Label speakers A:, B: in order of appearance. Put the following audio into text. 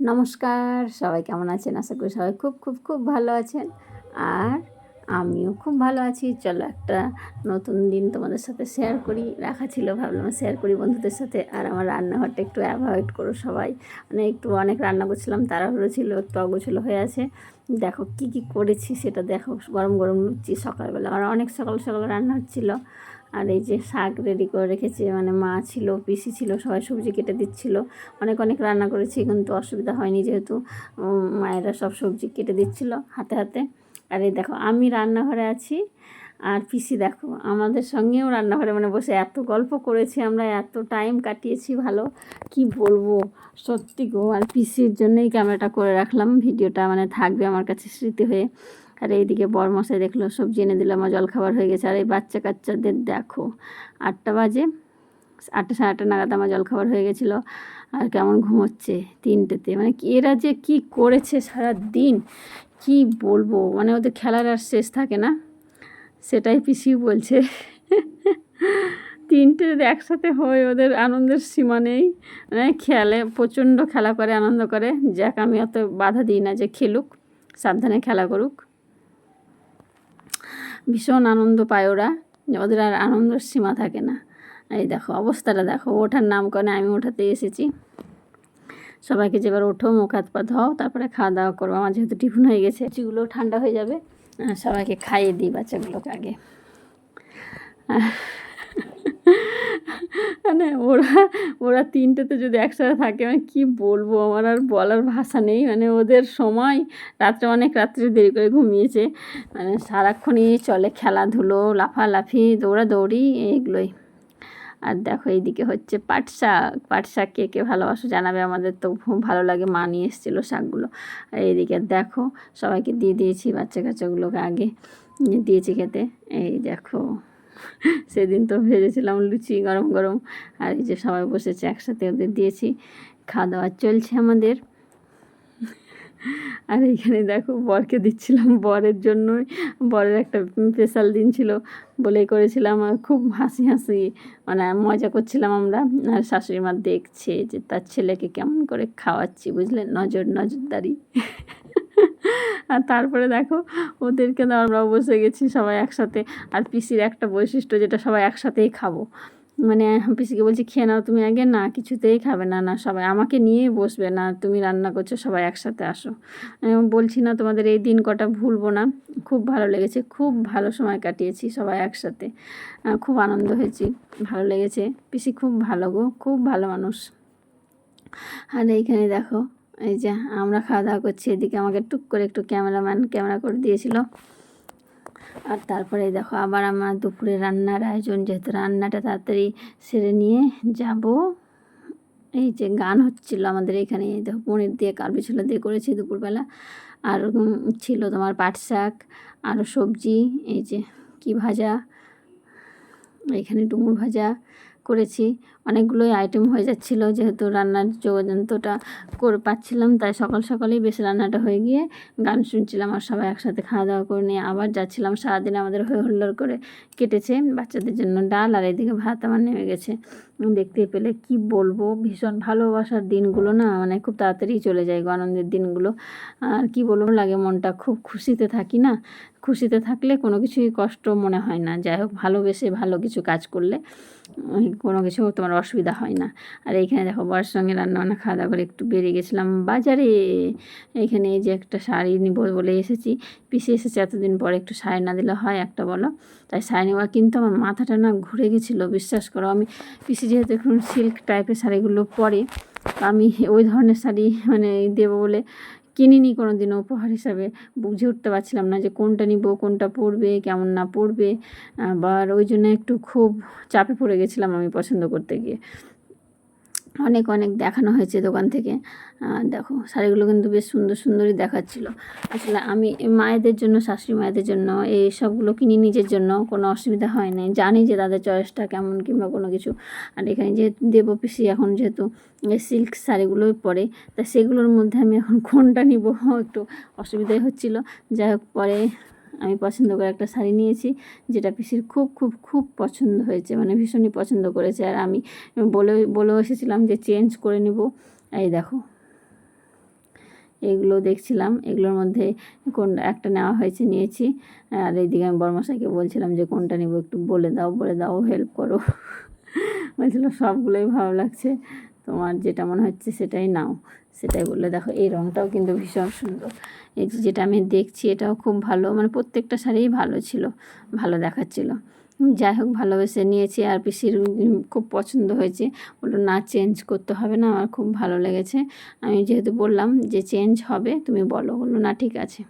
A: নমস্কার, সবাই কেমন আছেন? আশা করি সবাই খুব খুব খুব ভালো আছেন। আর আমিও খুব ভালো আছি। চলো একটা নতুন দিন তোমাদের সাথে শেয়ার করি। রাখা ছিল, ভাবলাম শেয়ার করি বন্ধুদের সাথে। আর আমার রান্নাঘরটা একটু অ্যাভয়েড করো সবাই। মানে অনেক রান্না করছিলাম, তাড়াহুড়ো ছিল, একটু অগোছালো হয়ে আছে। দেখো কী কী করেছি সেটা দেখো। গরম গরম লুচি সকালবেলা, আর অনেক সকাল সকাল রান্না হচ্ছিলো। আর এই যে শাক রেডি করে রেখেছি, মানে মা ছিল, পিসি ছিল, সবাই সবজি কেটে দিচ্ছিল। অনেক অনেক রান্না করেছি, কিন্তু অসুবিধা হয়নি, যেহেতু মায়েরা সব সবজি কেটে দিচ্ছিল হাতে হাতে। আর এই দেখো আমি রান্নাঘরে আছি, আর পিসি দেখো আমাদের সঙ্গেও রান্নাঘরে মানে বসে এত গল্প করেছি আমরা, এত টাইম কাটিয়েছি ভালো, কি বলবো সত্যি গো। আর পিসির জন্যই ক্যামেরাটা করে রাখলাম, ভিডিওটা মানে থাকবে আমার কাছে স্মৃতি হয়ে। আর এইদিকে বরমশাই দেখলো সবজি এনে দিলাম, আমার জলখাবার হয়ে গেছে। আর এই বাচ্চা কাচ্চাদের দেখো 8টা বাজে, 8টা সাড়ে 8টা নাগাদ আমার জলখাবার হয়ে গেছিলো। আর কেমন ঘুমোচ্ছে 3টেতে, মানে এরা যে কি করেছে সারা দিন কি বলবো, মানে ওদের খেলার আর শেষ থাকে না, সেটাই পিসিও বলছে। 3টে একসাথে হয়, ওদের আনন্দের সীমা নেই, মানে খেলে প্রচণ্ড খেলা করে, আনন্দ করে। যাক আমি অত বাধা দিই না, যে খেলুক, সাবধানে খেলা করুক, ভীষণ আনন্দ পায় ওরা, ওদের আর আনন্দের সীমা থাকে না। এই দেখো অবস্থাটা দেখো, ওঠার নাম করে আমি ওঠাতে এসেছি। সবাইকে যেবার ওঠো, মুখ হাত পা ধোও, তারপরে খাওয়া দাওয়া করবো। আমার যেহেতু টিফিন হয়ে গেছে, লুচিগুলো ঠান্ডা হয়ে যাবে, সবাইকে খাইয়ে দিই বাচ্চাগুলোকে আগে। মানে ওরা ওরা 3টেতে যদি একসাথে থাকে, মানে কী বলবো, আমার আর বলার ভাষা নেই। মানে ওদের সময় রাত্রে, অনেক রাত্রে দেরি করে ঘুমিয়েছে, মানে সারাক্ষণই চলে খেলাধুলো, লাফালাফি, দৌড়াদৌড়ি, এইগুলোই। আর দেখো এইদিকে হচ্ছে পাট শাক। পাট শাক কে কে ভালোবাসো জানাবে, আমাদের তো খুব ভালো লাগে, মা নিয়ে এসেছিলো শাকগুলো। আর এইদিকে দেখো সবাইকে দিয়ে দিয়েছি, বাচ্চা কাচ্চাগুলোকে আগে দিয়েছি খেতে। এই দেখো সেদিন তো ভেজেছিলাম লুচি গরম গরম, আর এই যে সবাই বসেছে একসাথে, ওদের দিয়েছি, খাওয়া দাওয়া চলছে আমাদের। আর এইখানে দেখো বরকে দিচ্ছিলাম, বরের জন্যই, বরের একটা স্পেশাল দিন ছিল বলেই করেছিলাম। আর খুব হাসি হাসি মানে মজা করছিলাম আমরা। আর শাশুড়ি মা দেখছে যে তার ছেলেকে কেমন করে খাওয়াচ্ছি, বুঝলেন, নজরদারি। আর তারপরে দেখো ওদেরকে তো আমরাও বসে গেছি সবাই একসাথে। আর পিসির একটা বৈশিষ্ট্য, যেটা সবাই একসাথেই খাবো, মানে পিসিকে বলছি খেয়ে নাও তুমি আগে, না কিছুতেই খাবে না, না সবাই আমাকে নিয়েই বসবে, না তুমি রান্না করছো, সবাই একসাথে আসো। বলছি না তোমাদের এই দিন কটা ভুলবো না, খুব ভালো লেগেছে, খুব ভালো সময় কাটিয়েছি সবাই একসাথে, খুব আনন্দ হয়েছি, ভালো লেগেছে। পিসি খুব ভালো গো, খুব ভালো মানুষ। আর এইখানে দেখো এই যে আমরা খাওয়া দাওয়া করছি, এদিকে আমাকে টুক করে একটু ক্যামেরা করে দিয়েছিল। আর তারপরে দেখো আবার আমার দুপুরে রান্নার আয়োজন, যেহেতু রান্নাটা তাড়াতাড়ি সেরে নিয়ে যাব। এই যে গান হচ্ছিল আমাদের এখানে, দেখো পনির দিয়ে কালবি ছোলা দিয়ে করেছি দুপুরবেলা। আর ছিল তোমার পাট শাক, আরও সবজি, এই যে কি ভাজা, এখানে ডুমুর ভাজা করেছি। অনেকগুলোই আইটেম হয়ে যাচ্ছিলো, যেহেতু রান্নার যোগাযন্ত্রটা করে পাচ্ছিলাম, তাই সকাল সকালেই বেশ রান্নাটা হয়ে গিয়ে গান শুনছিলাম, আর সবাই একসাথে খাওয়া দাওয়া করে নিয়ে আবার যাচ্ছিলাম। সারাদিন আমাদের হই হুল্লোড় করে কেটেছে, বাচ্চাদের জন্য ডাল, আর এদিকে ভাত আমার নেমে গেছে। দেখতে পেলে কি বলবো, ভীষণ ভালোবাসার দিনগুলো না, মানে খুব তাড়াতাড়ি চলে যায় গো, আনন্দের দিনগুলো। আর কি বলবো, লাগে মনটা, খুব খুশিতে থাকি না, খুশিতে থাকলে কোনো কিছুই কষ্ট মনে হয় না। যাই হোক, ভালোবেসে ভালো কিছু কাজ করলে কোনো কিছু তোমার অসুবিধা হয় না। আর এইখানে দেখো বরের সঙ্গে রান্নাবান্না খাওয়া দাওয়া করে একটু বেরিয়ে গেছিলাম বাজারে। এইখানে এই যে একটা শাড়ি নিব বলে এসেছি, পিসি এসেছে এতদিন পরে, একটু শাড়ি না দিলে হয় একটা বলো, তাই শাড়ি নেওয়া। কিন্তু আমার মাথাটা না ঘুরে গেছিলো, বিশ্বাস করো। আমি পিসি যেহেতু এখন সিল্ক টাইপের শাড়িগুলো পরে, আমি ওই ধরনের শাড়ি মানে দেবো বলে কিনিনি কোনো দিনও উপহার হিসাবে, বুঝে উঠতে পারছিলাম না যে কোনটা নিব, কোনটা পরবে, কেমন না পরবে। আবার ওই জন্য একটু খুব চাপে পড়ে গেছিলাম আমি পছন্দ করতে গিয়ে। অনেক অনেক দেখানো হয়েছে দোকান থেকে। দেখো শাড়িগুলো কিন্তু বেশ সুন্দর সুন্দরই দেখাচ্ছিল। আসলে আমি মায়েদের জন্য, শাশুড়ি মায়েদের জন্য এই সবগুলো কিনি, নিজের জন্য কোনো অসুবিধা হয় না, জানি যে তাদের চয়েসটা কেমন কিংবা কোনো কিছু। আর এখানে যেহেতু দেবো, পিসি এখন যেহেতু সিল্ক শাড়িগুলোই পরে, তা সেগুলোর মধ্যে আমি এখন কোনটা নিব একটু অসুবিধাই হচ্ছিল। যাই হোক, পরে আমি পছন্দ করে একটা শাড়ি নিয়েছি, যেটা পিসির খুব খুব খুব পছন্দ হয়েছে, মানে ভীষণই পছন্দ করেছে। আর আমি বলেও এসেছিলাম যে চেঞ্জ করে নেব। এই দেখো এগুলো দেখছিলাম, এগুলোর মধ্যে কোন একটা নেওয়া হয়েছে, নিয়েছি। আর এইদিকে আমি বড়মশাইকে বলছিলাম যে কোনটা নেবো একটু বলে দাও, হেল্প করো। বলছিল সবগুলোই ভালো লাগছে, তোমার যেটা মনে হচ্ছে সেটাই নাও। সেটাই বললে। দেখো এই রঙটাও কিন্তু ভীষণ সুন্দর। এই যেটা আমি দেখছি এটাও খুব ভালো, মানে প্রত্যেকটা শাড়িই ভালো ছিল, ভালো দেখাচ্ছিল। যাই হোক ভালোবেসে নিয়েছি। আর পিসির খুব পছন্দ হয়েছে, বললো না চেঞ্জ করতে হবে না, আমার খুব ভালো লেগেছে। আমি যেহেতু বললাম যে চেঞ্জ হবে তুমি বলো, বললো না ঠিক আছে।